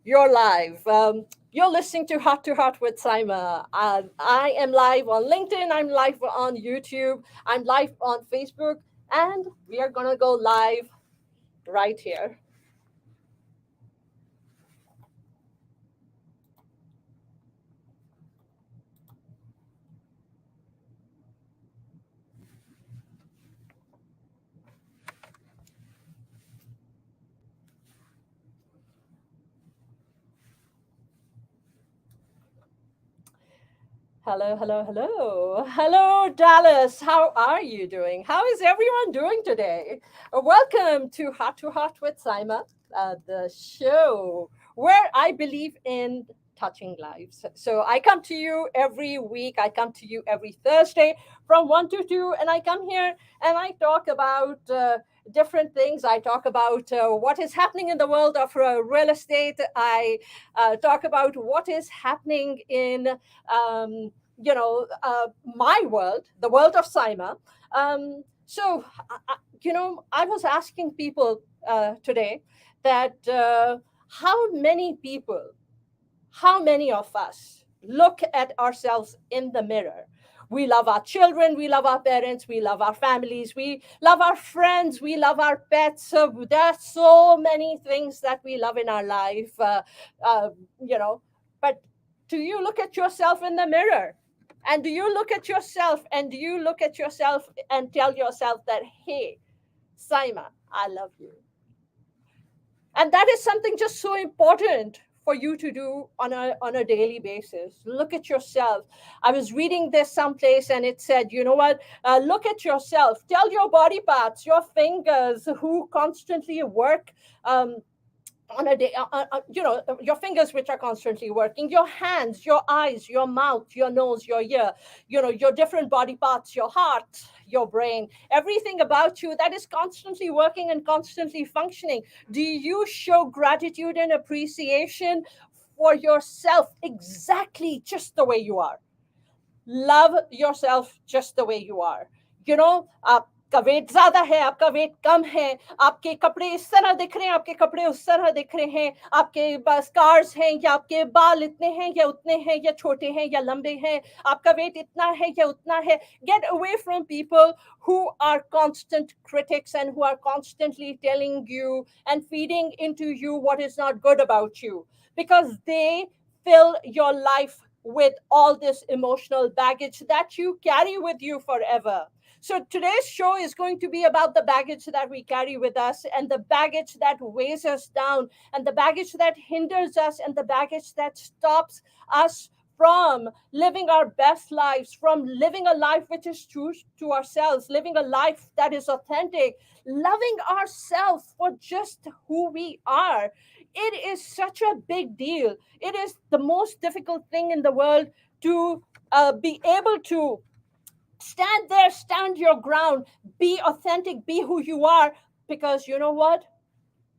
you're live. You're listening to Heart with Saima. I am live on LinkedIn. I'm live on YouTube. I'm live on Facebook. And we are going to go live right here. Hello, hello, hello. Hello, Dallas. How are you doing? How is everyone doing today? Welcome to Heart with Saima, the show where I believe in touching lives. So I come to you every week. I come to you every Thursday from 1 to 2, and I come here and I talk about different things. I talk about what is happening in the world of real estate. I talk about what is happening in my world, the world of Saima. I was asking people today that how many people, how many of us look at ourselves in the mirror? We love our children, we love our parents, we love our families, we love our friends, we love our pets. So there's so many things that we love in our life, uh, you know. But do you look at yourself in the mirror? And do you look at yourself and do you look at yourself and tell yourself that, hey, Saima, I love you? And that is something just so important for you to do on a daily basis. Look at yourself. I was reading this someplace and it said, you know what, look at yourself, tell your body parts, your fingers who constantly work on a day, your fingers which are constantly working, your hands, your eyes, your mouth, your nose, your ear, your different body parts, your heart, your brain, everything about you that is constantly working and constantly functioning. Do you show gratitude and appreciation for yourself exactly just the way you are? Love yourself just the way you are. आपका wait ज्यादा है, आपका wait कम है, आपके कपड़े इस तरह दिख रहे हैं, आपके कपड़े उस तरह दिख रहे हैं, आपके स्कार्स हैं या आपके बाल इतने हैं या उतने हैं या छोटे हैं या लंबे हैं, आपका वेट इतना है या उतना है. Get away from people who are constant critics and who are constantly telling you and feeding into you what is not good about you, because they fill your life with all this emotional baggage that you carry with you forever. So today's show is going to be about the baggage that we carry with us and the baggage that weighs us down and the baggage that hinders us and the baggage that stops us from living our best lives, from living a life which is true to ourselves, living a life that is authentic, loving ourselves for just who we are. It is such a big deal. It is the most difficult thing in the world to be able to stand there, stand your ground, be authentic, be who you are, because you know what?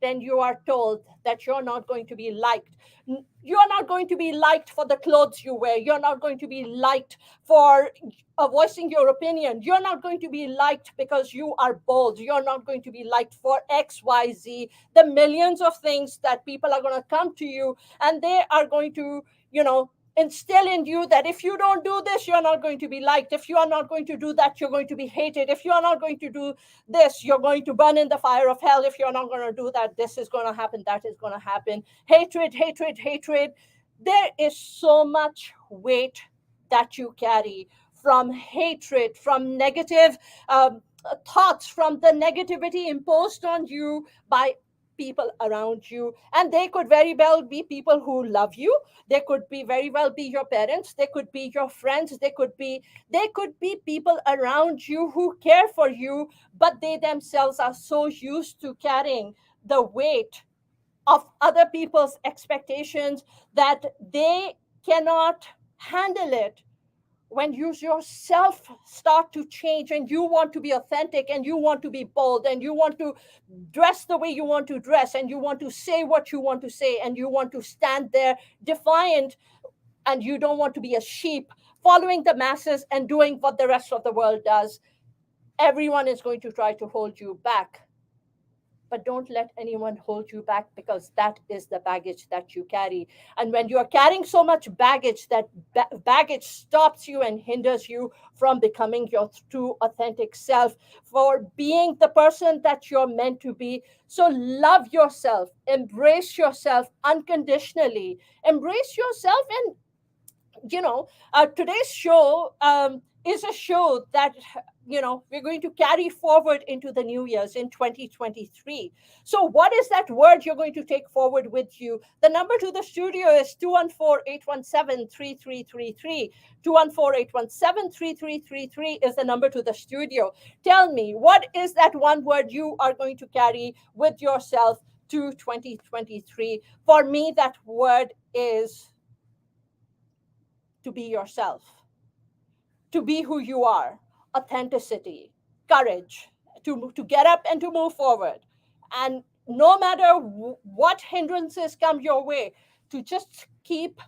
Then you are told that you're not going to be liked. You're not going to be liked for the clothes you wear. You're not going to be liked for voicing your opinion. You're not going to be liked because you are bold. You're not going to be liked for XYZ. The millions of things that people are going to come to you and they are going to, instill in you that if you don't do this, you're not going to be liked. If you are not going to do that, you're going to be hated. If you are not going to do this, you're going to burn in the fire of hell. If you're not going to do that, this is going to happen, that is going to happen. Hatred, hatred, hatred. There is so much weight that you carry from hatred, from negative thoughts, from the negativity imposed on you by people around you. And they could very well be people who love you. They could be very well be your parents. They could be your friends. They could be people around you who care for you, but they themselves are so used to carrying the weight of other people's expectations that they cannot handle it. When you yourself start to change and you want to be authentic and you want to be bold and you want to dress the way you want to dress and you want to say what you want to say and you want to stand there defiant and you don't want to be a sheep following the masses and doing what the rest of the world does, everyone is going to try to hold you back. but don't let anyone hold you back, because that is the baggage that you carry. And when you are carrying so much baggage, that baggage stops you and hinders you from becoming your true authentic self, for being the person that you're meant to be. So love yourself, embrace yourself unconditionally, embrace yourself. And today's show is a show that we're going to carry forward into the new year's in 2023. So what is that word you're going to take forward with you? The number to the studio is 214-817-3333. 214-817-3333 is the number to the studio. Tell me, what is that one word you are going to carry with yourself to 2023? For me, that word is to be yourself, to be who you are, authenticity, courage, to get up and to move forward. And no matter what hindrances come your way, to just keep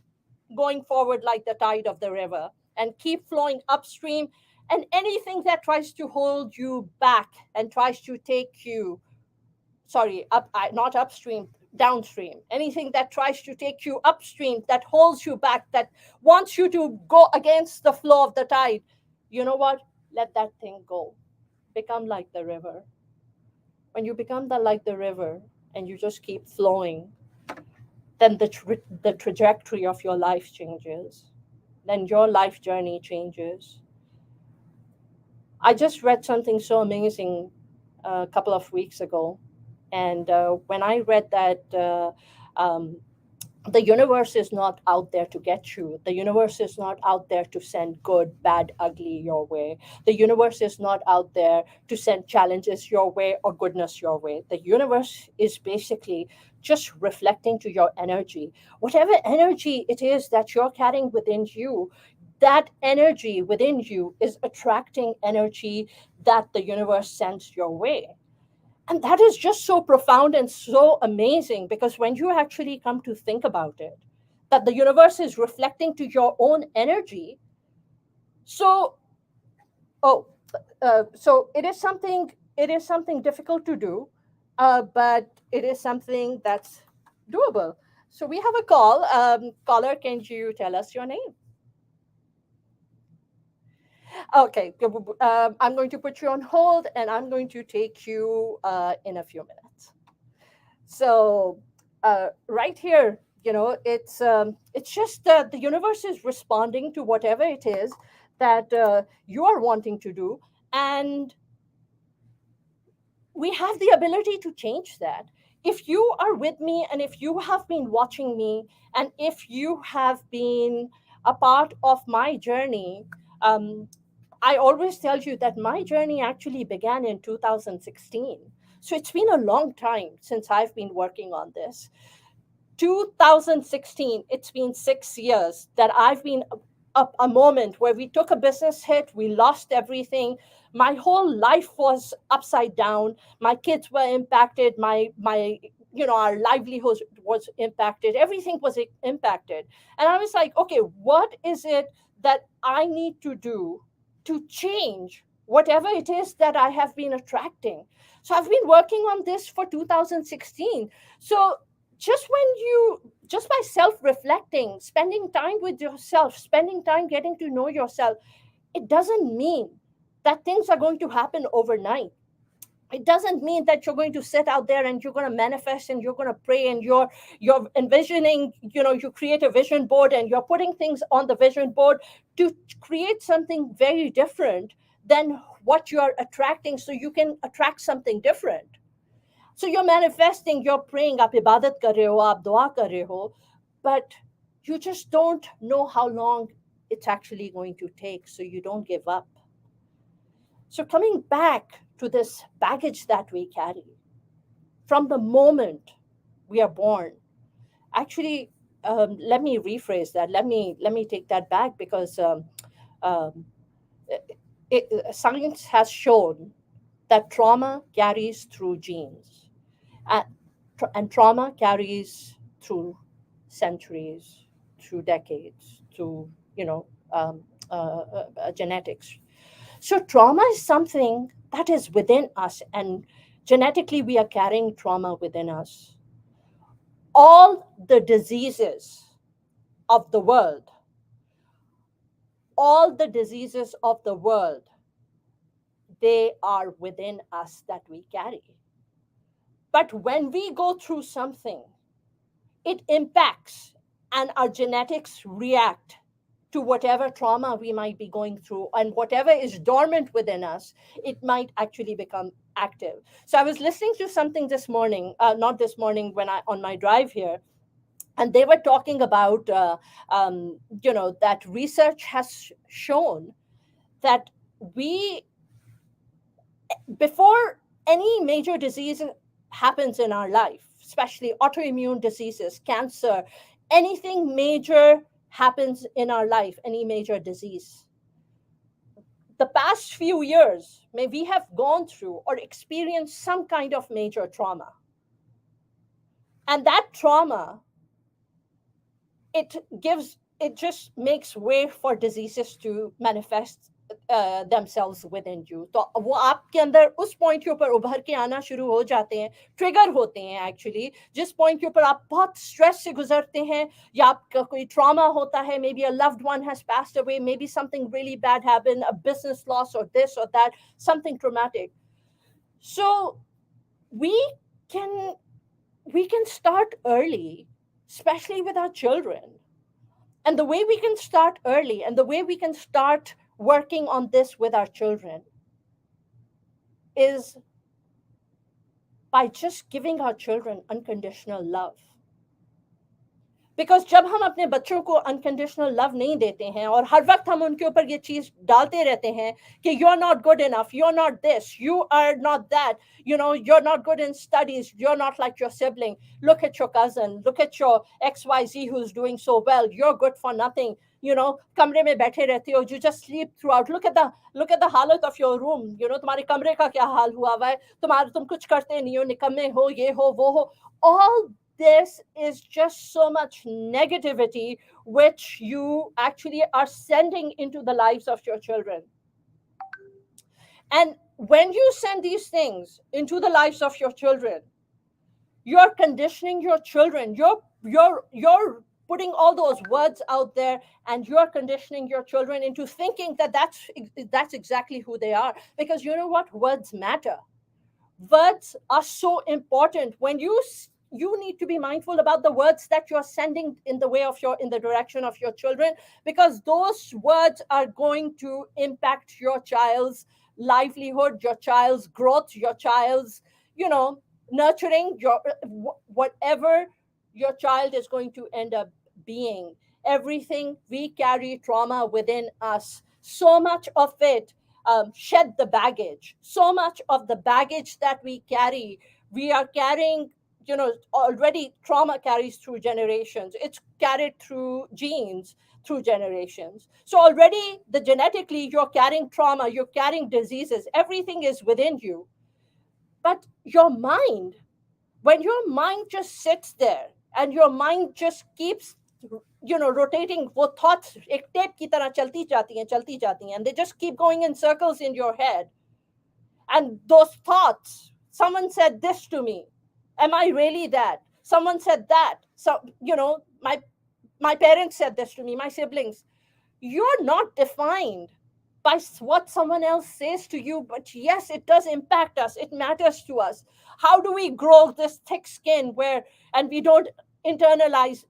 going forward like the tide of the river and keep flowing upstream. And anything that tries to hold you back and tries to take you, sorry, not upstream, downstream, anything that tries to take you upstream, that holds you back, that wants you to go against the flow of the tide, you know what, let that thing go. Become like the river. When you become like the river and you just keep flowing, then the trajectory of your life changes, then your life journey changes. I just read something so amazing a couple of weeks ago. And when I read that, the universe is not out there to get you. The universe is not out there to send good, bad, ugly your way. The universe is not out there to send challenges your way or goodness your way. The universe is basically just reflecting to your energy. Whatever energy it is that you're carrying within you, that energy within you is attracting energy that the universe sends your way. And that is just so profound and so amazing, because when you actually come to think about it, that the universe is reflecting to your own energy. So, oh, so it is something difficult to do, but it is something that's doable. So we have a call. Caller, can you tell us your name? Okay, I'm going to put you on hold, and I'm going to take you in a few minutes. So right here, it's just that the universe is responding to whatever it is that you are wanting to do, and we have the ability to change that. If you are with me, and if you have been watching me, and if you have been a part of my journey, um, I always tell you that my journey actually began in 2016. So it's been a long time since I've been working on this. 2016, it's been 6 years that I've been a moment where we took a business hit, we lost everything. My whole life was upside down. My kids were impacted. Our livelihood was impacted. Everything was impacted. And I was like, okay, what is it that I need to do to change whatever it is that I have been attracting? So I've been working on this for 2016. So just by self reflecting, spending time with yourself, spending time getting to know yourself, it doesn't mean that things are going to happen overnight. It doesn't mean that you're going to sit out there and you're going to manifest and you're going to pray and you're envisioning, you create a vision board and you're putting things on the vision board to create something very different than what you're attracting, so you can attract something different. So you're manifesting, you're praying, आप इबादत कर रहे हो, आप दुआ कर रहे हो, but you just don't know how long it's actually going to take, so you don't give up. So coming back to this baggage that we carry from the moment we are born, actually, let me rephrase that. Let me take that back, because um, science has shown that trauma carries through genes, and, and trauma carries through centuries, through decades, through genetics. So trauma is something that is within us, and Genetically, we are carrying trauma within us. All the diseases of the world, all the diseases of the world, they are within us that we carry. But when we go through something, it impacts and our genetics react to whatever trauma we might be going through, and whatever is dormant within us, it might actually become active. So I was listening to something this morning, not this morning, when I on my drive here, and they were talking about that research has shown that we, before any major disease happens in our life, especially autoimmune diseases, cancer, anything major happens in our life, any major disease, the past few years, may we have gone through or experienced some kind of major trauma. And that trauma, it just makes way for diseases to manifest themselves within you. तो वो आपके अंदर उस point के ऊपर उभर के आना शुरू हो जाते हैं, ट्रिगर होते हैं एक्चुअली, जिस पॉइंट के ऊपर आप बहुत स्ट्रेस से गुजरते हैं, या आपका कोई ट्रॉमा होता है, may be a loved one has passed away, may be something really bad happened, a business loss और दिस और that, something traumatic. So we can we can start early, especially with our children. And the way we can start early and the way we can start working on this with our children is by just giving our children unconditional love. Because जब हम अपने बच्चों को unconditional love नहीं देते हैं और हर वक्त हम उनके ऊपर ये चीज डालते रहते हैं कि you are not good enough, you are not this, you are not that, you know, you are not good in studies, you are not like your sibling, look at your cousin, look at your XYZ who is doing so well, you're good for nothing, you know, कमरे में बैठे रहते हो, you just sleep throughout, look at the हालत of your room, you know, तुम्हारे कमरे का क्या हाल हुआ हुआ है, तुम कुछ करते नहीं हो, निकम्मे हो, ये हो वो हो. All this is just so much negativity which you actually are sending into the lives of your children. And when you send these things into the lives of your children, you're conditioning your children. You're putting all those words out there, and you're conditioning your children into thinking that that's exactly who they are. Because you know what? Words matter. Words are so important. When you need to be mindful about the words that you're sending in the way of in the direction of your children, because those words are going to impact your child's livelihood, your child's growth, your child's, you know, nurturing, your whatever your child is going to end up being. Everything, we carry trauma within us. So much of it, shed the baggage. So much of the baggage that we are carrying, you know, already trauma carries through generations. It's carried through genes through generations. So already genetically, you're carrying trauma, you're carrying diseases, everything is within you. But your mind, when your mind just sits there and your mind just keeps, you know, rotating, वो thoughts एक tape की तरह चलती जाती हैं, and they just keep going in circles in your head. And those thoughts, someone said this to me, am I really that? Someone said that. So, you know, my parents said this to me, my siblings. You're not defined by what someone else says to you, but yes, it does impact us. It matters to us. How do we grow this thick skin and we don't internalize?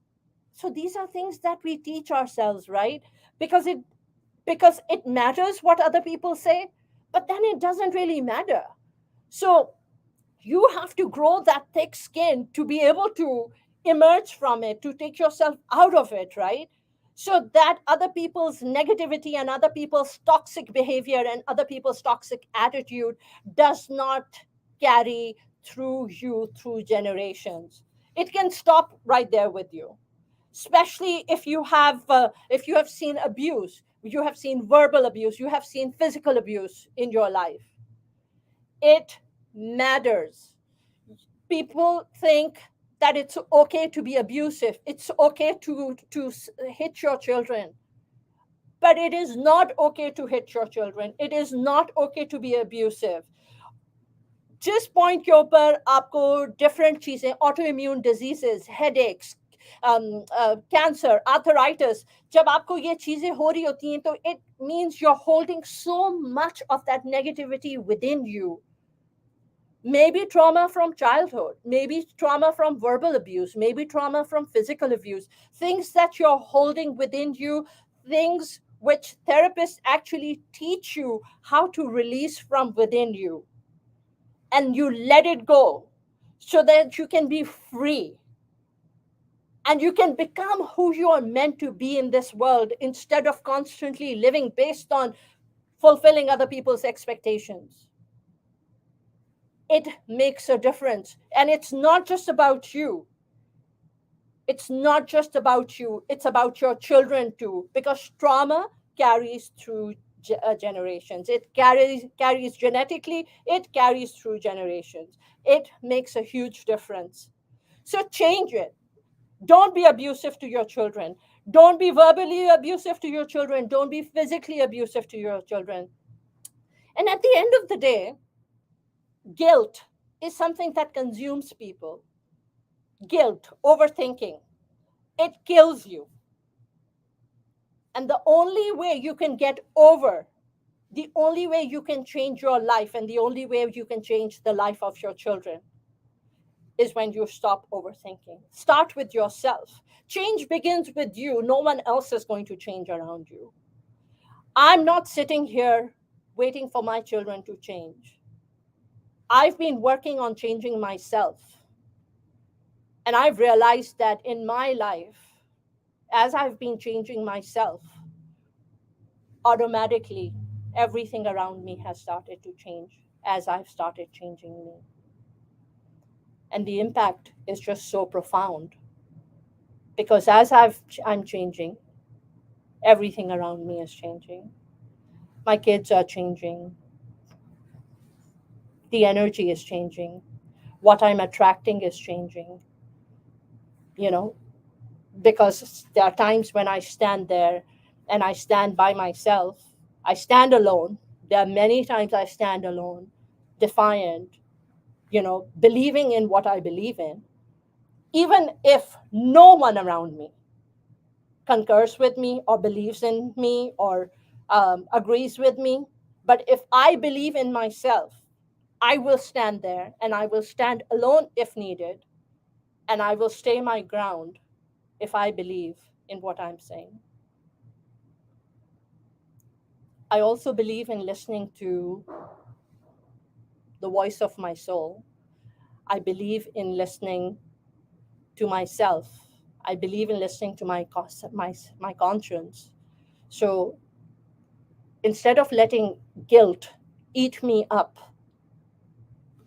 So these are things that we teach ourselves, right? Because it matters what other people say, but then it doesn't really matter. So you have to grow that thick skin to be able to emerge from it, to take yourself out of it, right? So that other people's negativity and other people's toxic behavior and other people's toxic attitude does not carry through you through generations. It can stop right there with you, especially if you have seen abuse, you have seen verbal abuse, you have seen physical abuse in your life. It matters. People think that it's okay to be abusive, it's okay to hit your children, but it is not okay to hit your children. It is not okay to be abusive. जिस point के ऊपर आपको different चीजें, autoimmune diseases, headaches, cancer, arthritis, जब आपको ये चीजें हो रही होती हैं, तो it means you are holding so much of that negativity within you. Maybe trauma from childhood, maybe trauma from verbal abuse, maybe trauma from physical abuse, things that you're holding within you, things which therapists actually teach you how to release from within you. And you let it go so that you can be free and you can become who you are meant to be in this world instead of constantly living based on fulfilling other people's expectations. It makes a difference. And it's not just about you. It's not just about you. It's about your children too, because trauma carries through generations. It carries genetically. It carries through generations. It makes a huge difference. So change it. Don't be abusive to your children. Don't be verbally abusive to your children. Don't be physically abusive to your children. And at the end of the day, guilt is something that consumes people. Guilt, overthinking, it kills you. And the only way you can get over, the only way you can change your life, and the only way you can change the life of your children is when you stop overthinking. Start with yourself. Change begins with you. No one else is going to change around you. I'm not sitting here waiting for my children to change. I've been working on changing myself. And I've realized that in my life, as I've been changing myself, automatically everything around me has started to change as I've started changing me. And the impact is just so profound because as I'm changing, everything around me is changing. My kids are changing. The energy is changing. What I'm attracting is changing. You know, because there are times when I stand there and I stand by myself. I stand alone. There are many times I stand alone, defiant, believing in what I believe in, even if no one around me concurs with me or believes in me or agrees with me. But if I believe in myself, I will stand there and I will stand alone if needed, and I will stay my ground if I believe in what I'm saying. I also believe in listening to the voice of my soul. I believe in listening to myself. I believe in listening to my conscience. So instead of letting guilt eat me up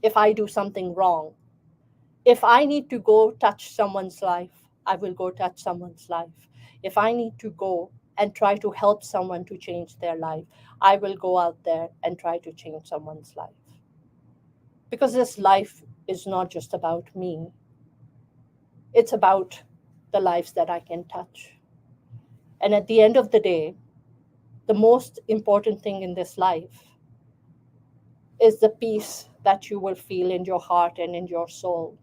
if I do something wrong, if I need to go touch someone's life, I will go touch someone's life. If I need to go and try to help someone to change their life, I will go out there and try to change someone's life. Because this life is not just about me, it's about the lives that I can touch. And at the end of the day, the most important thing in this life is the peace that you will feel in your heart and in your soul.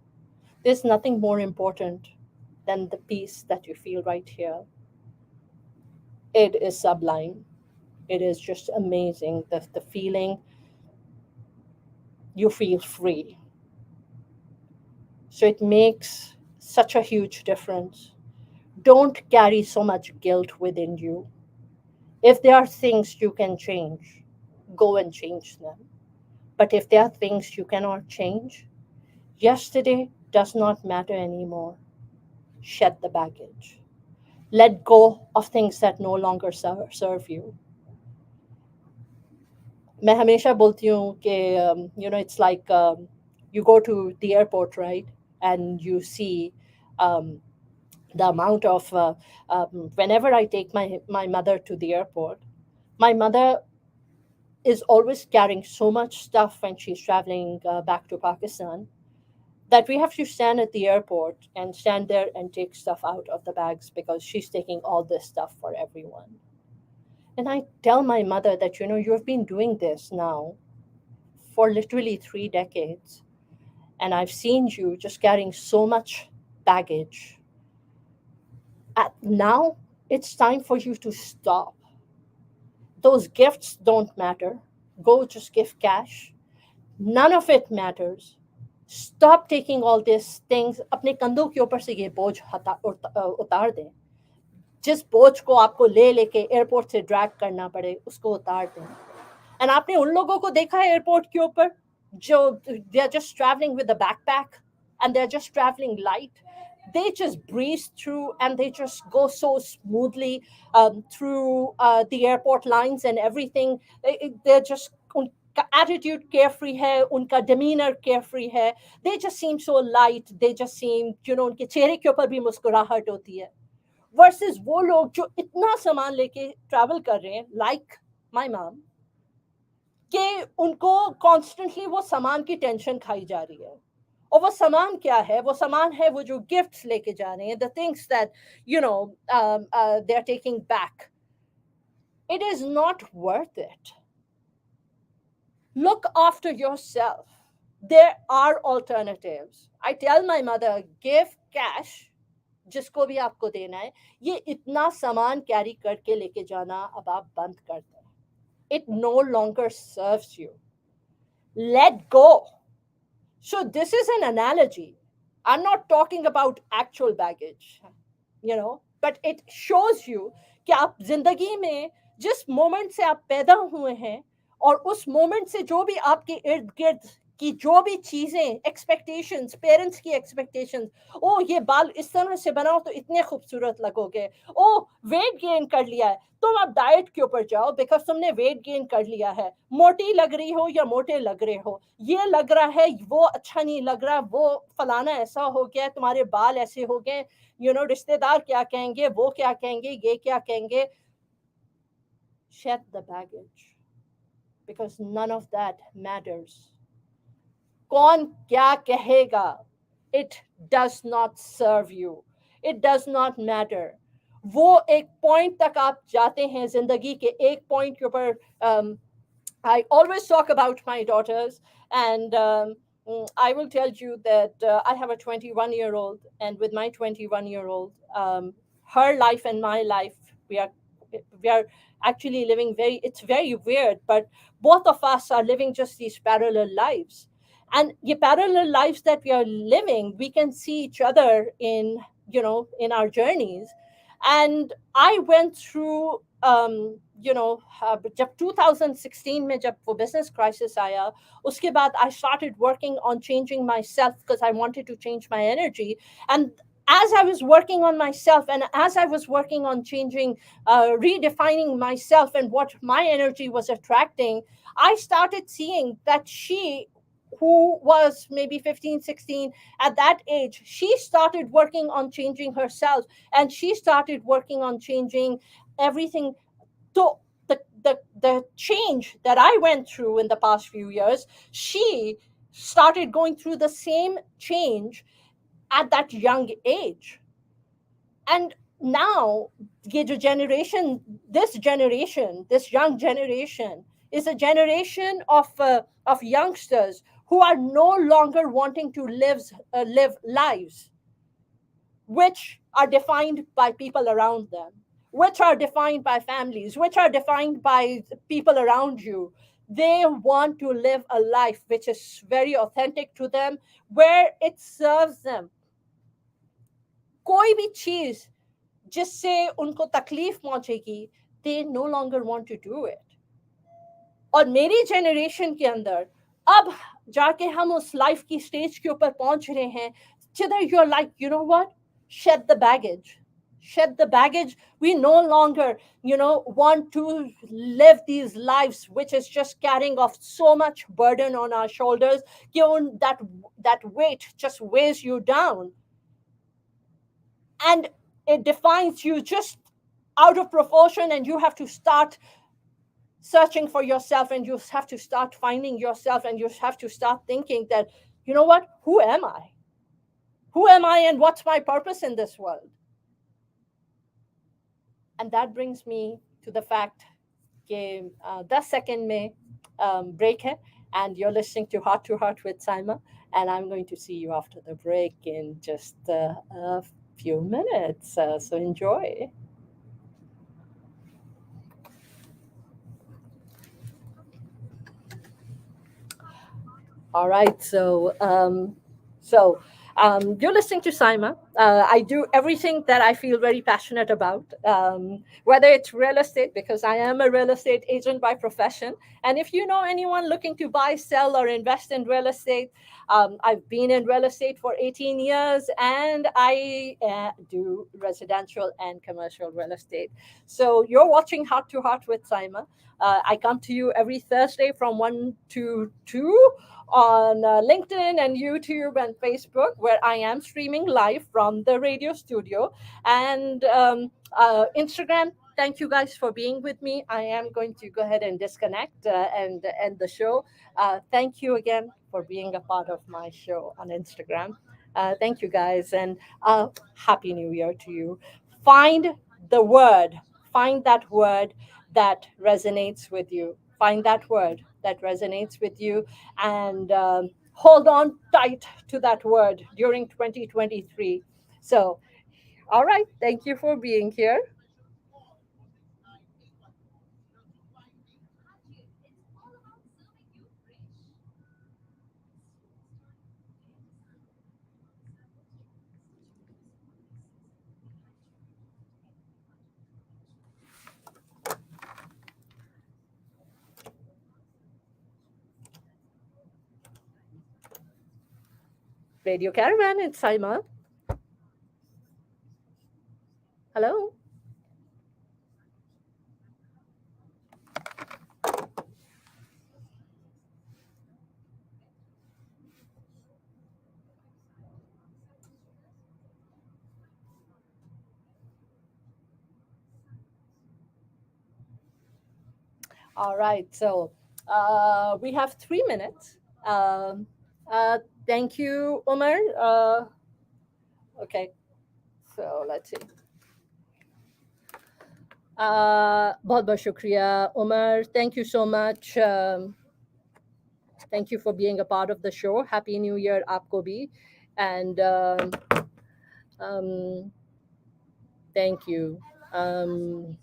There's nothing more important than the peace that you feel right here. It is sublime. It is just amazing. The feeling you feel free. So it makes such a huge difference. Don't carry so much guilt within you. If there are things you can change, go and change them. But if there are things you cannot change, yesterday does not matter anymore. Shed the baggage. Let go of things that no longer serve you. मैं हमेशा बोलती हूँ कि it's like you go to the airport, right? And you see the amount of whenever I take my mother to the airport, my mother is always carrying so much stuff when she's traveling back to Pakistan that we have to stand at the airport and stand there and take stuff out of the bags because she's taking all this stuff for everyone. And I tell my mother that, you have been doing this now for literally 3 decades, and I've seen you just carrying so much baggage. Now it's time for you to stop. Those gifts don't matter. Go just give cash. None of it matters. Stop taking all these things. अपने कंधों के ऊपर से ये बोझ उतार दें. जिस बोझ को आपको ले लेके एयरपोर्ट से ड्रैग करना पड़े उसको उतार दें. एंड आपने उन लोगों को देखा है एयरपोर्ट के ऊपर जो they are just travelling with a backpack and they're just traveling light. They just breeze through and they just go so smoothly through the airport lines and everything. They're just उनका attitude carefree है, उनका demeanor carefree है. They just seem so light. They just seem, उनके चेहरे के ऊपर भी मुस्कुराहट होती है. Versus वो लोग जो इतना सामान लेके ट्रैवल कर रहे हैं, like my mom, कि उनको कॉन्स्टेंटली वो सामान की टेंशन खाई जा रही है. और वो सामान क्या है? वो सामान है वो जो गिफ्ट्स लेके जा रहे हैं, the things that they are taking back. It is not worth it. Look after yourself. There are alternatives. I tell my mother, give cash. जिसको भी आपको देना है, ये इतना सामान कैरी करके लेके जाना अब आप बंद कर दें. It no longer serves you. Let go. So this is an analogy. I'm not talking about actual baggage, but it shows you कि आप जिंदगी में जिस मोमेंट से आप पैदा हुए हैं और उस मोमेंट से जो भी आपके इर्द गिर्द कि जो भी चीजें, एक्सपेक्टेशंस, पेरेंट्स की एक्सपेक्टेशंस, ओ ये बाल इस तरह से बनाओ तो इतने खूबसूरत लगोगे, ओ वेट गेन कर लिया है, तुम अब डाइट के ऊपर जाओ बिकॉज तुमने वेट गेन कर लिया है, मोटी लग रही हो या मोटे लग रहे हो, ये लग रहा है वो अच्छा नहीं लग रहा, वो फलाना ऐसा हो गया, तुम्हारे बाल ऐसे हो गए, रिश्तेदार क्या कहेंगे, वो क्या कहेंगे, ये क्या कहेंगे. Shed the baggage because none of that matters. कौन क्या कहेगा? It does not serve you. It does not matter. वो एक पॉइंट तक आप जाते हैं जिंदगी के एक पॉइंट के ऊपर. I always talk about my daughters, and I will tell you that I have a 21-year-old, and with my 21-year-old, her life and my life, we are actually living it's very weird, but both of us are living just these parallel lives. And the parallel lives that we are living, we can see each other in our journeys. And I went through जब 2016 में जब वो business crisis आया, उसके बाद I started working on changing myself because I wanted to change my energy. And as I was working on myself and as I was working on changing, redefining myself and what my energy was attracting, I started seeing that she, who was maybe 15, 16, at that age, she started working on changing herself and she started working on changing everything. So the change that I went through in the past few years, she started going through the same change at that young age. And now ये जो generation, this young generation is a generation of youngsters who are no longer wanting to live lives which are defined by people around them, which are defined by families, which are defined by people around you. They want to live a life which is very authentic to them, where it serves them. कोई भी चीज जिससे उनको तकलीफ पहुंचेगी, they no longer want to do it. और मेरी generation के अंदर अब जाके हम उस लाइफ की स्टेज के ऊपर पहुंच रहे हैं जिधर you're like, you know what? Shed the baggage. Shed the baggage. We no longer, want to live these lives which is just carrying off so much burden on our shoulders. That weight just weighs you down. And it defines you just out of proportion, and you have to start searching for yourself, and you have to start finding yourself, and you have to start thinking that, you know what? Who am I? Who am I and what's my purpose in this world? And that brings me to the fact कि 10 second में break है And you're listening to Heart with Saima. And I'm going to see you after the break in just a few minutes. So enjoy. All right. So you're listening to Saima. I do everything that I feel very passionate about, whether it's real estate, because I am a real estate agent by profession. And if you know anyone looking to buy, sell, or invest in real estate, I've been in real estate for 18 years and I do residential and commercial real estate. So you're watching Heart to Heart with Saima. I come to you every Thursday from 1 to 2 on LinkedIn and YouTube and Facebook, where I am streaming live from the radio studio, and Instagram. Thank you guys for being with me. I am going to go ahead and disconnect and end the show. Thank you again for being a part of my show on Instagram. Thank you guys, and Happy New Year to you. Find the word, find that word that resonates with you. Find that word that resonates with you, and hold on tight to that word during 2023. So, all right, thank you for being here. Radio Caravan, it's Saima. Hello. All right, so we have 3 minutes. Um, uh, Thank you, Umar. Okay, so let's see. बहुत बहुत शुक्रिया Umar. Thank you so much. Thank you for being a part of the show. Happy New Year, आपको भी. And um, thank you. Um,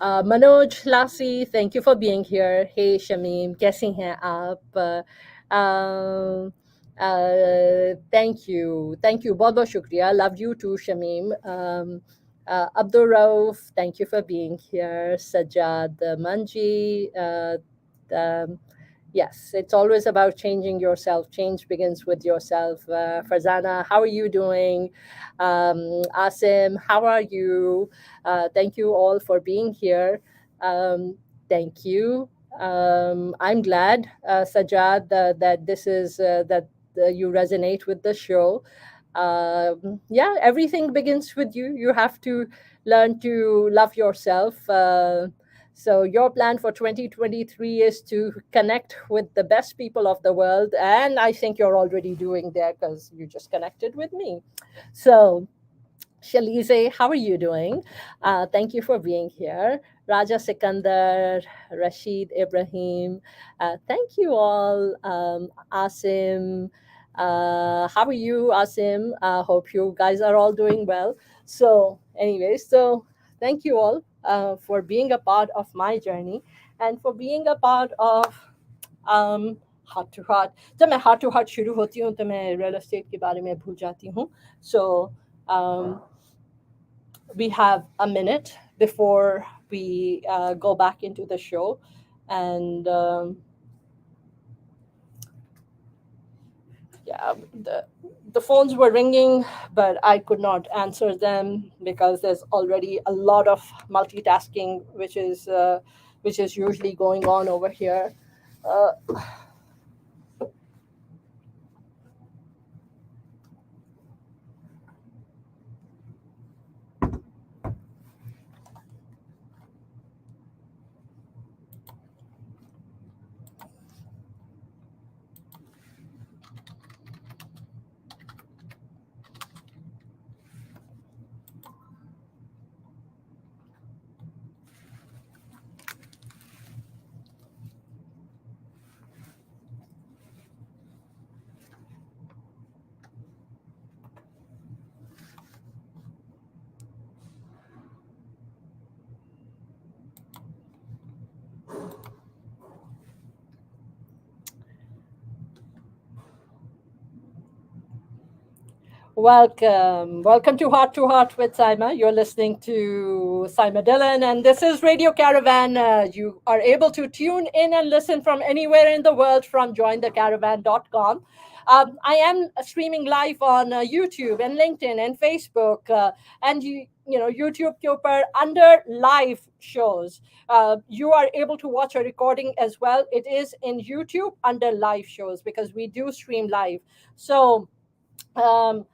Manoj Lassi, thank you for being here. Hey Shamim, कैसी हैं आप? Um, thank you. बहुत बहुत शुक्रिया. Love you too, Shamim. Abdul Rauf, thank you for being here. Sajad Manji, yes, it's always about changing yourself. Change begins with yourself. Farzana, how are you doing? Asim, how are you? Thank you all for being here. Thank you. I'm glad, Sajad, that this is that you resonate with the show. Yeah, everything begins with you. You have to learn to love yourself. So your plan for 2023 is to connect with the best people of the world, and I think you're already doing that because you just connected with me. So Shalize, how are you doing? Thank you for being here. Raja Sikandar, Rashid Ibrahim, thank you all. Asim, how are you, Asim? Hope you guys are all doing well. So, anyways, so thank you all for being a part of my journey and for being a part of um, heart to heart. जब मैं heart to heart शुरू होती हूँ तो मैं real estate के बारे में भूल जाती हूँ. So we have a minute before we go back into the show, and yeah, the phones were ringing, but I could not answer them because there's already a lot of multitasking, which is usually going on over here. Uh, Welcome to Heart with Saima. You're listening to Saima Dillon, and this is Radio Caravan. You are able to tune in and listen from anywhere in the world from jointhecaravan.com. I am streaming live on YouTube and LinkedIn and Facebook, and YouTube के ऊपर under live shows. You are able to watch a recording as well. It is in YouTube under live shows because we do stream live. So. Um,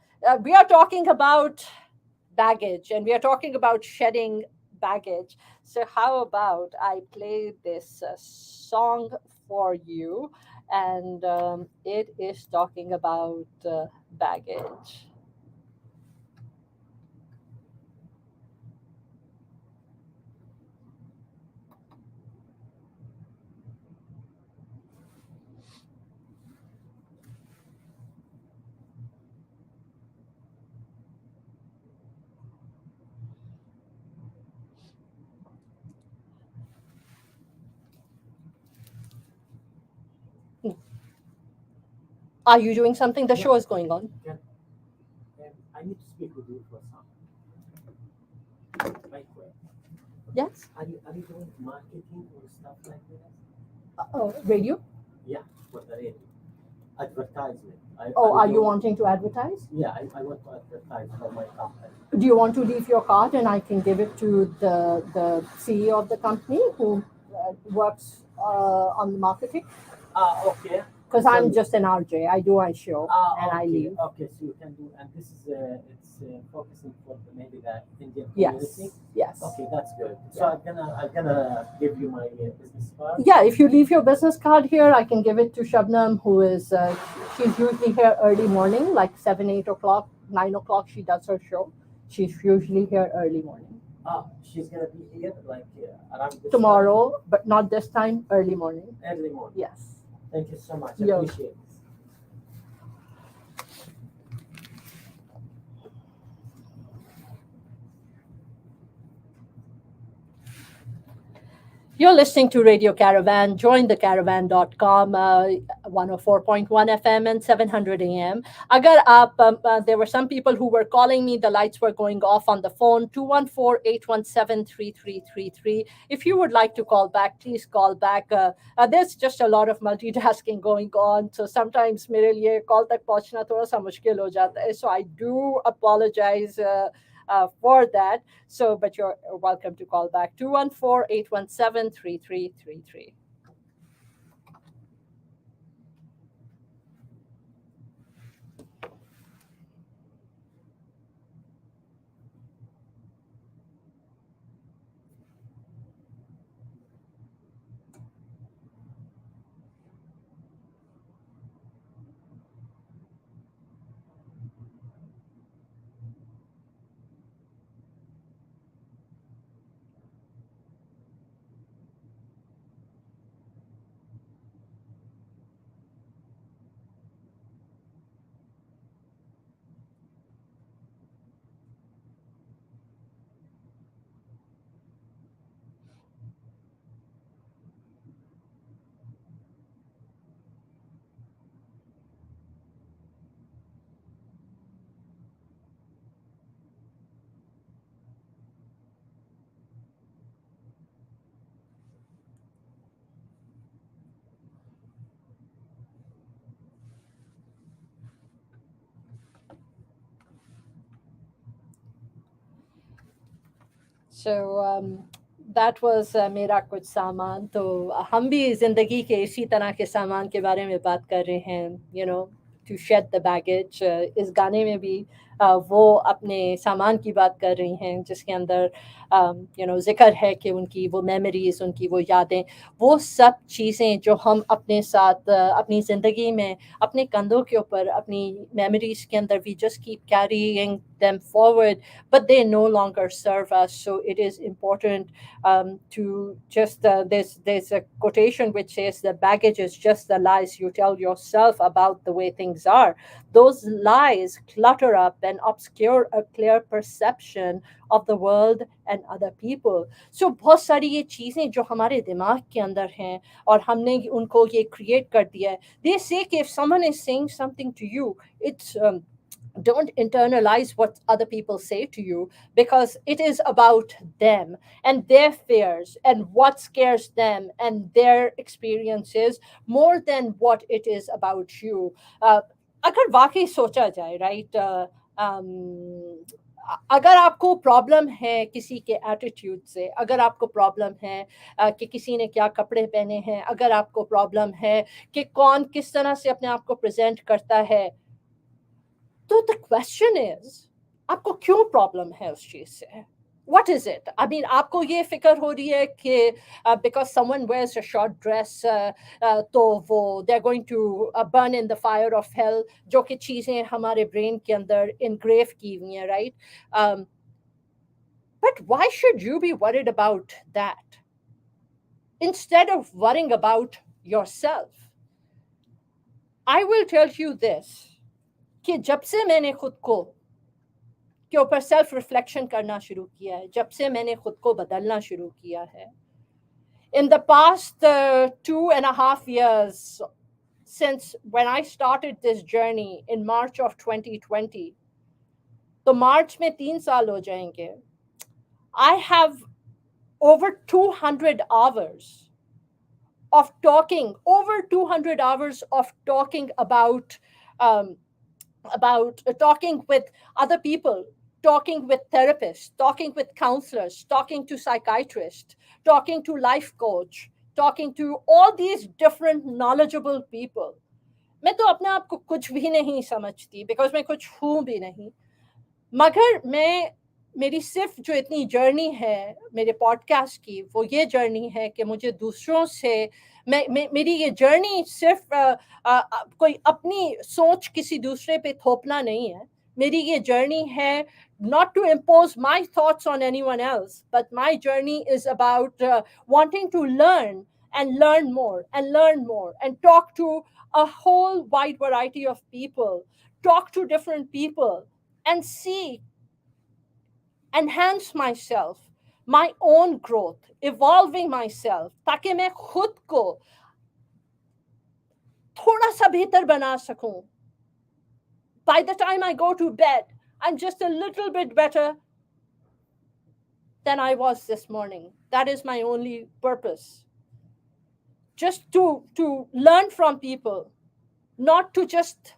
we are talking about baggage and we are talking about shedding baggage. So, how about I play this song for you? And it is talking about baggage. Are you doing something? The Yeah, show is going on. yeah. I need to speak with you for some. Right quick. Yes? Are you doing marketing or stuff like that? Radio? Yeah, for the radio. Advertisement. Oh, Are you are you doing? wanting to advertise? Yeah, I want to advertise for my company. Do you want to leave your card and I can give it to the CEO of the company who works on the marketing? Okay. Because So I'm just an RJ. I do my show and I okay, leave. okay. So you can do, and this is it's focusing for maybe the Indian Yes, community. yes. Okay, that's good. So Yeah. I'm gonna give you my business card. Yeah, if you leave your business card here, I can give it to Shabnam, who is, she's usually here early morning, like 7, 8 o'clock, 9 o'clock, she does her show. She's usually here early morning. She's gonna be here like around this Tomorrow, but not this time, early morning. time, early morning. Yes. Thank you so much. I Yeah. appreciate it. You're listening to Radio Caravan. Join the caravan.com, 104.1 FM and 700 AM. Agar there were some people who were calling me, the lights were going off on the phone, 214-817-3333. If you would like to call back, please call back. There's just a lot of multitasking going on. So sometimes मेरे लिए call तक पहुंचना थोड़ा सा मुश्किल हो जाता है. So I do apologize for that. So, but you're welcome to call back 214-817-3333. So that was मेरा कुछ सामान. तो हम भी जिंदगी के इसी तरह के सामान के बारे में बात कर रहे हैं. To shed the baggage. इस गाने में भी वो अपने सामान की बात कर रही हैं जिसके अंदर जिक्र है कि उनकी वो मेमोरीज, उनकी वो यादें, वो सब चीज़ें जो हम अपने साथ अपनी ज़िंदगी में अपने कंधों के ऊपर अपनी मेमोरीज के अंदर we just keep carrying them forward, but they no longer serve us. So it is important to just there's a quotation which says the baggage is just the lies you tell yourself about the way things are. Those lies clutter up and obscure a clear perception of the world and other people. So बहुत सारी ये चीज़ें जो हमारे दिमाग के अंदर हैं और हमने उनको ये create कर दिया है. They say कि if someone is saying something to you, it's Don't internalize what other people say to you, because it is about them and their fears and what scares them and their experiences more than what it is about you. uh, अगर वाकई सोचा जाए, right, अगर आपको problem है किसी के attitude से, अगर आपको प्रॉब्लम है कि किसी ने क्या कपड़े पहने हैं, अगर आपको प्रॉब्लम है कि कौन किस तरह से अपने आप को प्रेजेंट करता है, तो द क्वेश्चन इज, आपको क्यों प्रॉब्लम है उस चीज से? what is it? I mean, आपको ये फिक्र हो रही है कि because someone wears a short dress, तो वो they're going to burn in the fire of hell, जो कि चीज़ें हमारे ब्रेन के अंदर इनग्रेव की हुई हैं, right? um, but why should you be worried about that instead of worrying about yourself? I will tell you this, कि जब से मैंने खुद को के ऊपर सेल्फ रिफ्लेक्शन करना शुरू किया है, जब से मैंने खुद को बदलना शुरू किया है, in the past 2.5 years since when I started this journey in March of 2020, तो मार्च में 3 साल हो जाएंगे, I have over 200 hours of talking, over 200 hours of talking um, about talking with other people, talking with therapists, talking with counselors, talking to psychiatrists, talking to life coach, talking to all these different knowledgeable people. मैं तो अपने आप को कुछ भी नहीं समझती, because मैं कुछ हूँ भी नहीं, मगर मैं, मेरी सिर्फ जो इतनी जर्नी है मेरे पॉडकास्ट की, वो ये जर्नी है कि मुझे दूसरों से, मेरी ये जर्नी सिर्फ कोई अपनी सोच किसी दूसरे पे थोपना नहीं है. मेरी ये जर्नी है not to impose my thoughts on anyone else, but my journey is about wanting to learn and learn more and learn more and talk to a whole wide variety of people, talk to different people and see, enhance myself, my own growth, evolving myself, ताकि मैं खुद को थोड़ा सा बेहतर बना सकूं. By the time I go to bed, I'm just a little bit better than I was this morning. That is my only purpose. Just to learn from people, not to just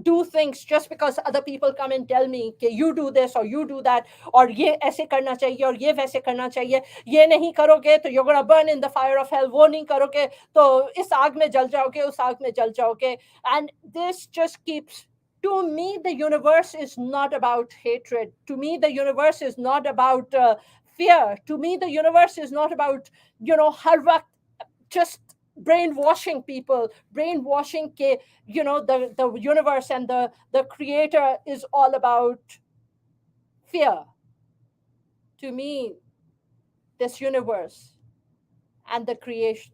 do things just because other people come and tell me कि you do this or you do that, और ये ऐसे करना चाहिए और ये वैसे करना चाहिए, ये नहीं करोगे तो you're gonna burn in the fire of hell, वो नहीं करोगे तो इस आग में जल जाओगे, उस आग में जल जाओगे. And this just keeps, to me the universe is not about hatred, to me the universe is not about fear, to me the universe is not about, हर वक्त just brainwashing people, brainwashing ke, the universe and the creator is all about fear. To me, this universe and the creation,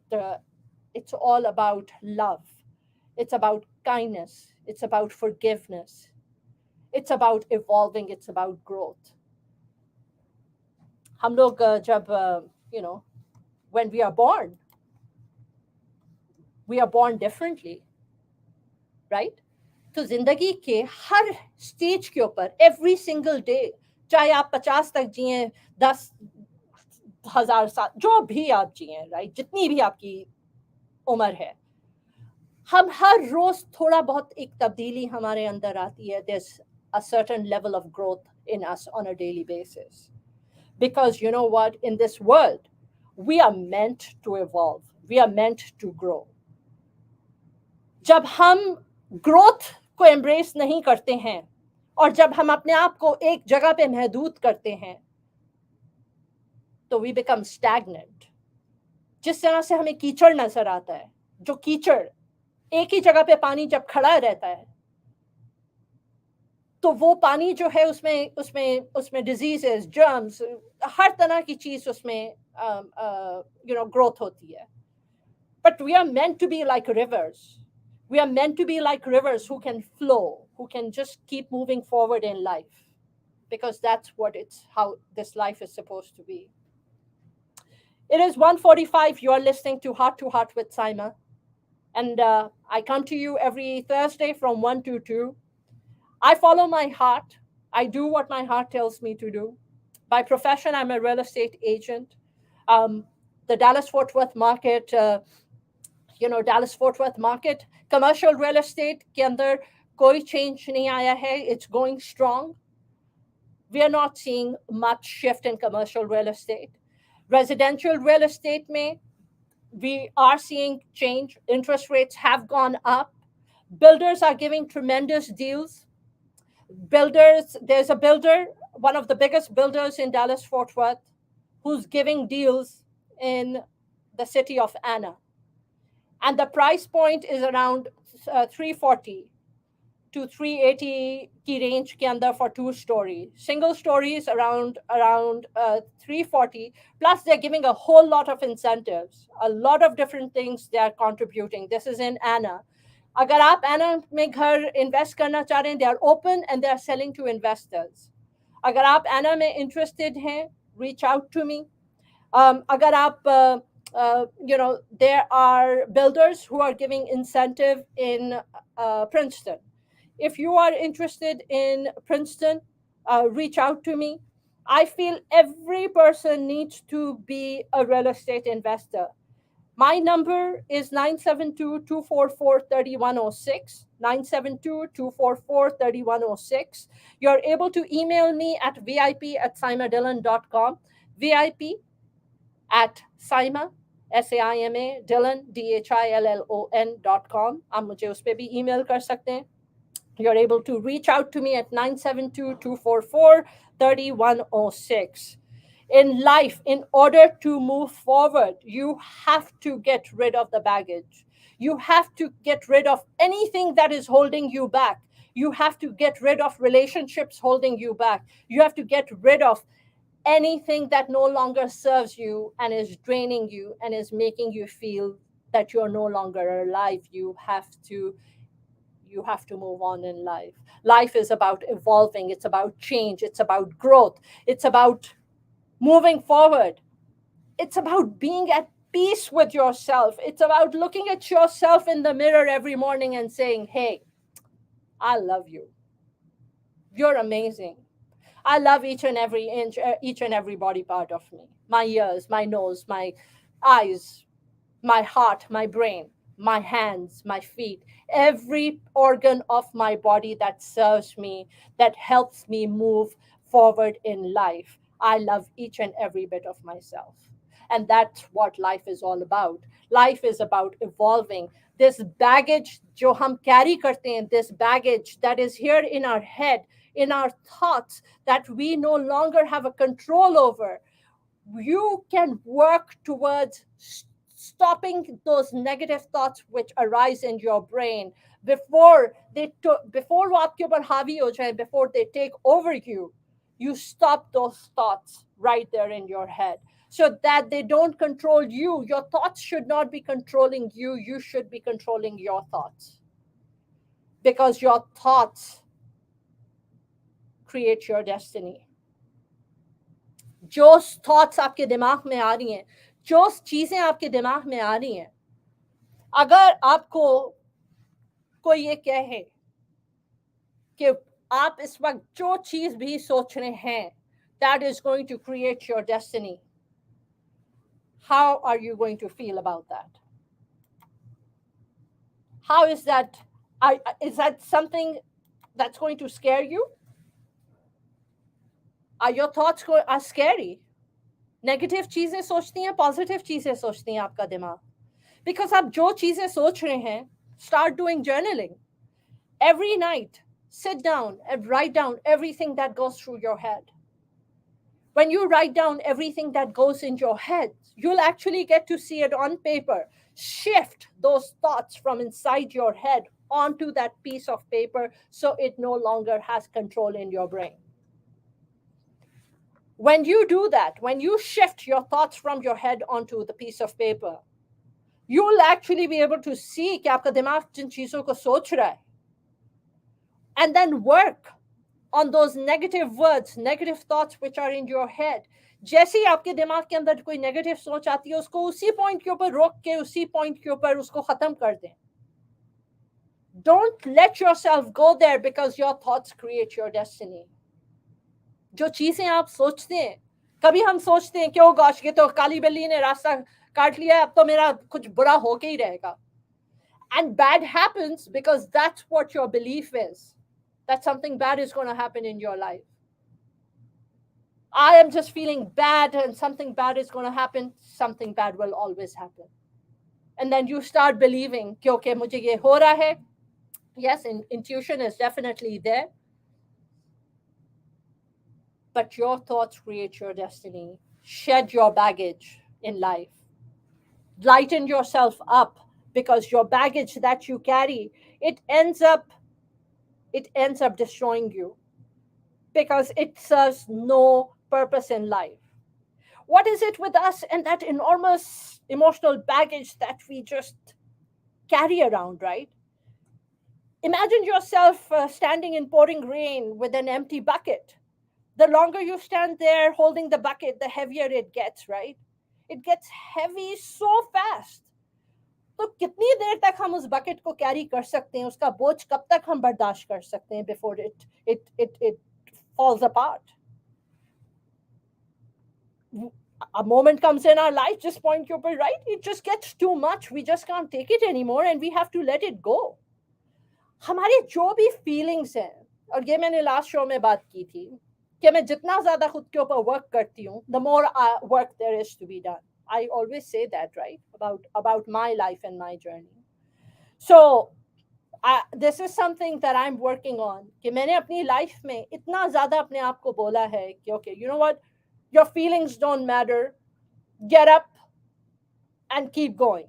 it's all about love, it's about kindness, it's about forgiveness, it's about evolving, it's about growth. हम लोग जब when we are born differently, right? तो जिंदगी के हर stage के ऊपर, every single day, चाहे आप 50 तक जिए, 10,000 साल, जो भी आप जिए, राइट, जितनी भी आपकी उम्र है, हम हर रोज थोड़ा बहुत एक तब्दीली हमारे अंदर आती है. there's a certain level of growth in us on a daily basis, because you know what, in this world we are meant to evolve, we are meant to grow. जब हम ग्रोथ को एम्ब्रेस नहीं करते हैं और जब हम अपने आप को एक जगह पे महदूद करते हैं, तो वी बिकम स्टैग्नेंट. जिस तरह से हमें कीचड़ नजर आता है, जो कीचड़ एक ही जगह पे पानी जब खड़ा रहता है, तो वो पानी जो है उसमें उसमें उसमें डिजीजेस, जर्म्स, हर तरह की चीज उसमें ग्रोथ होती है. But we are meant to be like rivers. We are meant to be like rivers who can flow, who can just keep moving forward in life, because that's how this life is supposed to be. It is 1:45. You are listening to Heart with Saima, and I come to you every Thursday from 1 to 2. I follow my heart. I do what my heart tells me to do. By profession, I'm a real estate agent. Um, the Dallas Fort Worth market, Dallas Fort Worth market, commercial real estate के अंदर कोई change नहीं आया है. It's going strong. We are not seeing much shift in commercial real estate. Residential real estate में we are seeing change. Interest rates have gone up. Builders are giving tremendous deals. Builders, there's a builder, one of the biggest builders in Dallas Fort Worth, who's giving deals in the city of Anna. And the price point is around 340 to 380 की range के अंदर for 2-story. Single stories around 340. Plus they're giving a whole lot of incentives, a lot of different things they are contributing. This is in Anna. अगर आप एना में घर invest करना चाह रहे हैं, they are open and they are selling to investors. अगर आप एना में इंटरेस्टेड हैं, रीच आउट टू मी. अगर आप there are builders who are giving incentive in Princeton. If you are interested in Princeton, reach out to me. I feel every person needs to be a real estate investor. My number is 972-244-3106, 972-244-3106. You're able to email me at vip@saimadillon.com, vip@saima, SAIMA, Dillon, DHILLON.com. आप मुझे उस पर भी email कर सकते हैं. You're able to reach out to me at 972-244-3106. In life, in order to move forward, you have to get rid of the baggage. You have to get rid of anything that is holding you back. You have to get rid of relationships holding you back. You have to get rid of anything that no longer serves you and is draining you and is making you feel that you're no longer alive. You have to move on in life. Life is about evolving. It's about change. It's about growth. It's about moving forward. It's about being at peace with yourself. It's about looking at yourself in the mirror every morning and saying, hey, I love you. You're amazing. I love each and every inch, each and every body part of me. My ears, my nose, my eyes, my heart, my brain, my hands, my feet, every organ of my body that serves me, that helps me move forward in life. I love each and every bit of myself. And that's what life is all about. Life is about evolving. This baggage, jo hum carry karte hain, this baggage that is here in our head, in our thoughts, that we no longer have a control over. You can work towards stopping those negative thoughts which arise in your brain before before वो आपके ऊपर हावी हो जाए, before they take over you. You stop those thoughts right there in your head so that they don't control you. Your thoughts should not be controlling you. You should be controlling your thoughts, because your thoughts create your destiny. जो thoughts आपके दिमाग में आ रही हैं, जो चीजें आपके दिमाग में आ रही हैं, अगर आपको कोई ये कहे कि आप इस वक्त जो चीज भी सोच रहे हैं, that is going to create your destiny, how are you going to feel about that? How is that? Is that something that's going to scare you? Are your thoughts are scary? Negative चीजें सोचती हैं, positive चीजें सोचती हैं आपका दिमाग? Because आप जो चीजें सोच रहे हैं, start doing journaling every night. Sit down and write down everything that goes through your head. When you write down everything that goes in your head, you'll actually get to see it on paper. Shift those thoughts from inside your head onto that piece of paper so it no longer has control in your brain. When you do that, when you shift your thoughts from your head onto the piece of paper, you will actually be able to see कि आपका दिमाग जिन चीजों को सोच रहा है, and then work on those negative words, negative thoughts which are in your head. जैसे ही आपके दिमाग के अंदर कोई नेगेटिव सोच आती है, उसको उसी पॉइंट के ऊपर रोक के उसी पॉइंट के ऊपर उसको खत्म कर दें. Don't let yourself go there because your thoughts create your destiny. जो चीजें आप सोचते हैं, कभी हम सोचते हैं कि ओ गॉश ये तो काली बिल्ली ने रास्ता काट लिया, अब तो मेरा कुछ बुरा होके ही रहेगा. And bad happens because that's what your belief is, that something bad is going to happen in your life. I am just feeling bad and something bad is going to happen, something bad will always happen. And then you start believing कि okay मुझे ये हो रहा है. Yes, intuition is definitely there, but your thoughts create your destiny. Shed your baggage in life. Lighten yourself up, because your baggage that you carry, it ends up destroying you, because it serves no purpose in life. What is it with us and that enormous emotional baggage that we just carry around, right? Imagine yourself standing in pouring rain with an empty bucket. The longer you stand there holding the bucket, the heavier it gets, right? It gets heavy so fast. तो कितनी देर तक हम उस bucket को carry कर सकते हैं, उसका बोझ कब तक हम बर्दाश्त कर सकते हैं before it falls apart. A moment comes in our life, just point your way, right? It just gets too much. We just can't take it anymore and we have to let it go. हमारे जो भी feelings हैं, और ये मैंने last show में बात की थी कि मैं जितना ज्यादा खुद के ऊपर वर्क करती हूँ, the more work there is to be done. I always say that, right? About my life and my journey. So this is something that I'm working on, कि मैंने अपनी लाइफ में इतना ज्यादा अपने आप को बोला है कि okay, you know what, your feelings don't matter, get up and keep going.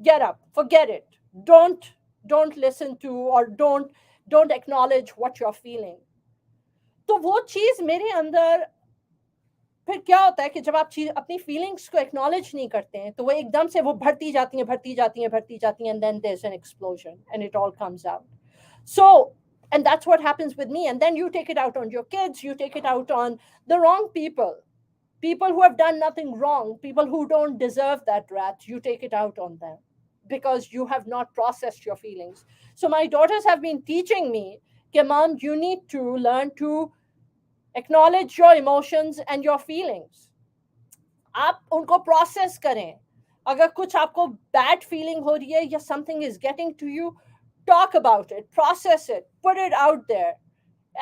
Get up, forget it. Don't listen to, or don't acknowledge what you're feeling. तो वो चीज मेरे अंदर, फिर क्या होता है कि जब आप चीज अपनी फीलिंग्स को एक्नॉलेज नहीं करते हैं, तो वो एकदम से वो बढ़ती जाती हैं, बढ़ती जाती हैं, बढ़ती जाती हैं, and then there's an explosion and it all comes out. So, and that's what happens with me. And then you take it out on your kids, you take it out on the wrong people who have done nothing wrong, people who don't deserve that wrath. You take it out on them because you have not processed your feelings. So my daughters have been teaching me, Mom, you need to learn to acknowledge your emotions and your feelings. आप उनको process करें. अगर कुछ आपको bad feeling हो रही है या something is getting to you, talk about it, process it, put it out there.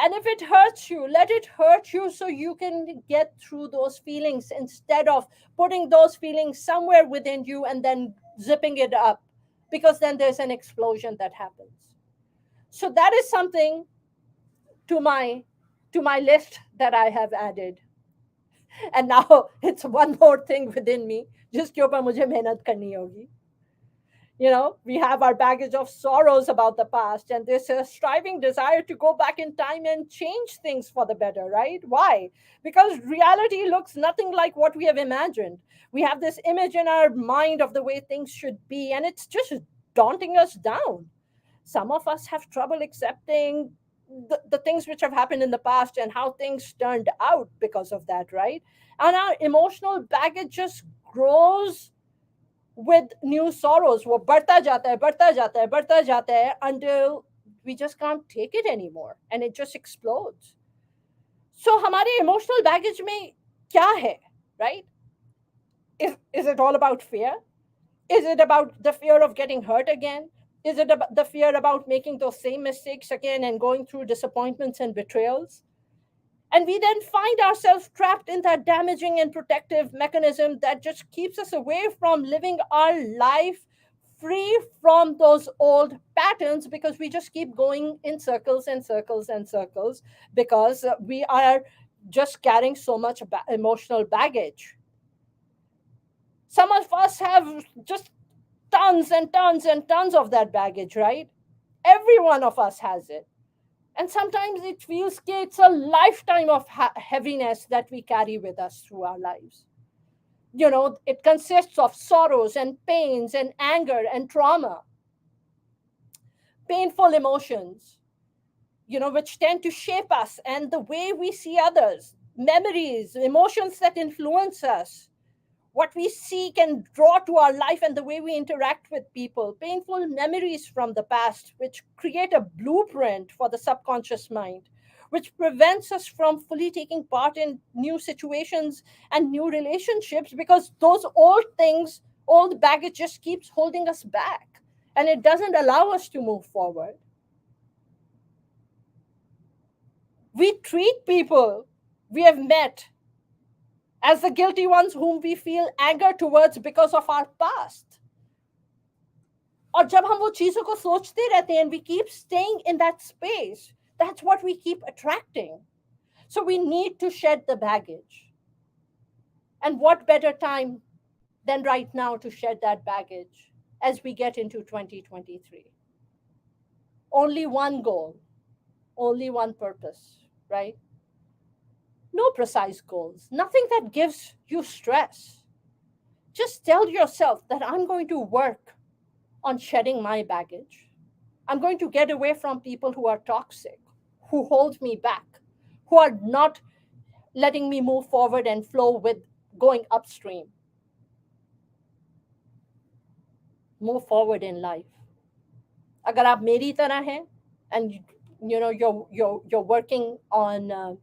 And if it hurts you, let it hurt you so you can get through those feelings instead of putting those feelings somewhere within you and then zipping it up, because then there's an explosion that happens. So that is something to my list that I have added. And now it's one more thing within me जिसके ऊपर मुझे मेहनत करनी होगी. You know, we have our baggage of sorrows about the past, and this striving desire to go back in time and change things for the better, right? Why? Because reality looks nothing like what we have imagined. We have this image in our mind of the way things should be, and it's just daunting us down. Some of us have trouble accepting the things which have happened in the past and how things turned out because of that, right? And our emotional baggage just grows with new sorrows. वो बढ़ता जाता है, बढ़ता जाता है, बढ़ता जाता है, until we just can't take it anymore and it just explodes. So हमारे emotional baggage में क्या है, right? Is it all about fear? Is it about the fear of getting hurt again? Is it about the fear about making those same mistakes again and going through disappointments and betrayals? And we then find ourselves trapped in that damaging and protective mechanism that just keeps us away from living our life free from those old patterns, because we just keep going in circles and circles and circles because we are just carrying so much emotional baggage. Some of us have just tons and tons and tons of that baggage, right? Every one of us has it. And sometimes it feels like it's a lifetime of heaviness that we carry with us through our lives. You know, it consists of sorrows and pains and anger and trauma, painful emotions, you know, which tend to shape us and the way we see others, memories, emotions that influence us, what we seek and draw to our life, and the way we interact with people, painful memories from the past, which create a blueprint for the subconscious mind, which prevents us from fully taking part in new situations and new relationships, because those old things, old baggage just keeps holding us back and it doesn't allow us to move forward. We treat people we have met as the guilty ones whom we feel anger towards because of our past. और जब हम वो चीजों को सोचते रहते हैं, and we keep staying in that space, that's what we keep attracting. So we need to shed the baggage. And what better time than right now to shed that baggage as we get into 2023? Only one goal, only one purpose, right? No precise goals, nothing that gives you stress. Just tell yourself that I'm going to work on shedding my baggage. I'm going to get away from people who are toxic, who hold me back, who are not letting me move forward and flow with going upstream. Move forward in life. अगर आप मेरी तरह हैं, and you're working on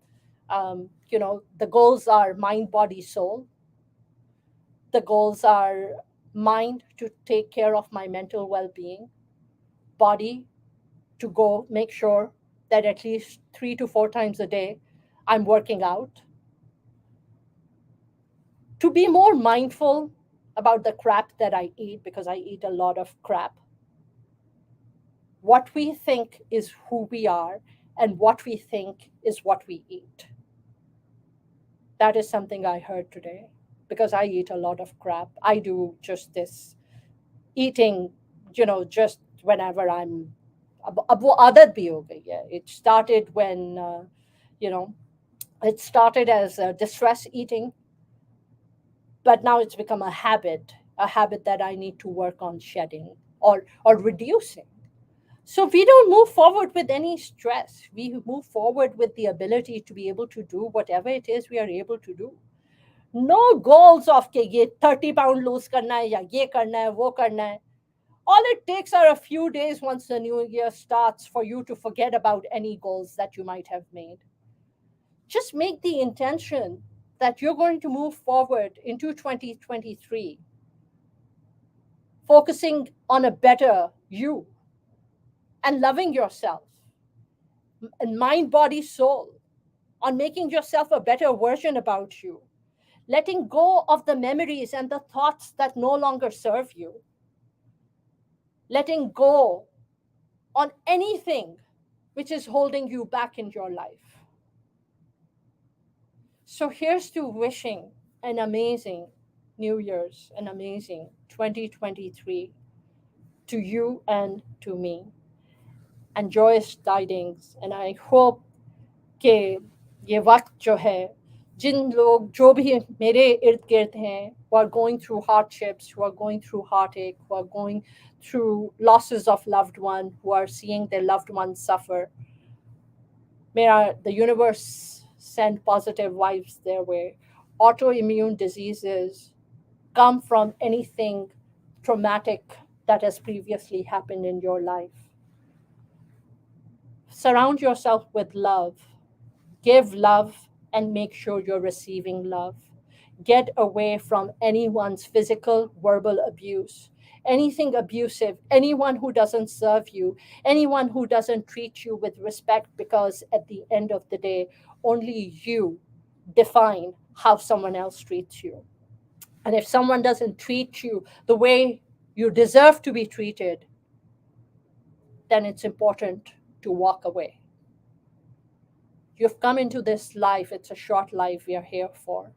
the goals are mind, body, soul. The goals are mind, to take care of my mental well-being, body, to go make sure that at least 3 to 4 times a day I'm working out, to be more mindful about the crap that I eat, because I eat a lot of crap. What we think is who we are, and what we think is what we eat. That is something I heard today, because I eat a lot of crap. I do just this eating, just whenever I'm. अब वो आदत भी हो गई है. It started when, it started as distress eating, but now it's become a habit that I need to work on shedding or reducing. So we don't move forward with any stress. We move forward with the ability to be able to do whatever it is we are able to do. No goals of के ये 30 pound lose करना है, या ये करना है, वो करना है. All it takes are a few days once the new year starts for you to forget about any goals that you might have made. Just make the intention that you're going to move forward into 2023, focusing on a better you and loving yourself, and mind, body, soul, on making yourself a better version about you, letting go of the memories and the thoughts that no longer serve you, letting go on anything which is holding you back in your life. So here's to wishing an amazing New Year's, an amazing 2023 to you and to me, and joyous tidings. And I hope कि ये वक्त जो है, जिन लोग जो भी मेरे इर्द गिर्द हैं, who are going through hardships, who are going through heartache, who are going through losses of loved one, who are seeing their loved ones suffer, may the universe send positive vibes their way. Autoimmune diseases come from anything traumatic that has previously happened in your life. Surround yourself with love. Give love and make sure you're receiving love. Get away from anyone's physical, verbal abuse. Anything abusive, anyone who doesn't serve you, anyone who doesn't treat you with respect, because at the end of the day, only you define how someone else treats you. And if someone doesn't treat you the way you deserve to be treated, then it's important to walk away. You've come into this life, it's a short life we are here for.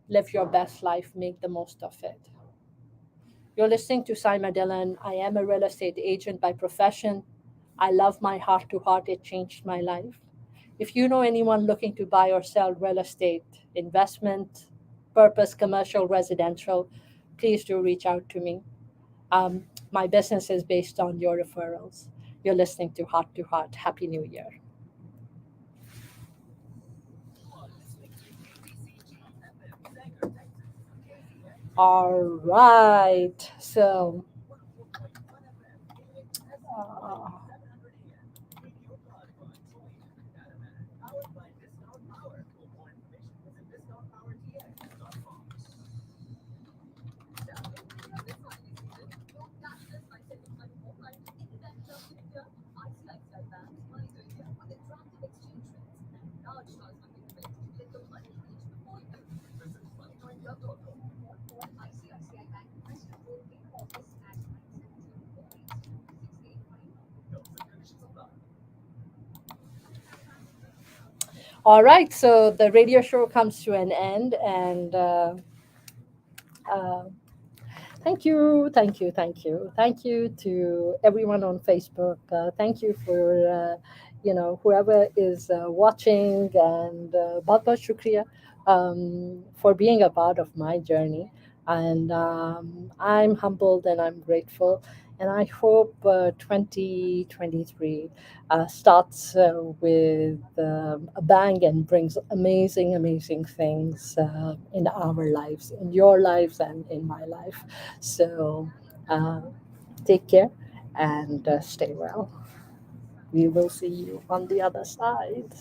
Live your best life, make the most of it. You're listening to Saima Dillon. I am a real estate agent by profession. I love my heart to heart, it changed my life. If you know anyone looking to buy or sell real estate, investment, purpose, commercial, residential, please do reach out to me. My business is based on your referrals. You're listening to Heart to Heart. Happy New Year. All right. So, uh, all right. So the radio show comes to an end, and uh, thank you, thank you, thank you, thank you to everyone on Facebook. Thank you for whoever is watching, and बहुत बहुत शुक्रिया for being a part of my journey. And I'm humbled and I'm grateful. And I hope 2023 starts with a bang and brings amazing, amazing things in our lives, in your lives, and in my life. So uh, take care and stay well. We will see you on the other side.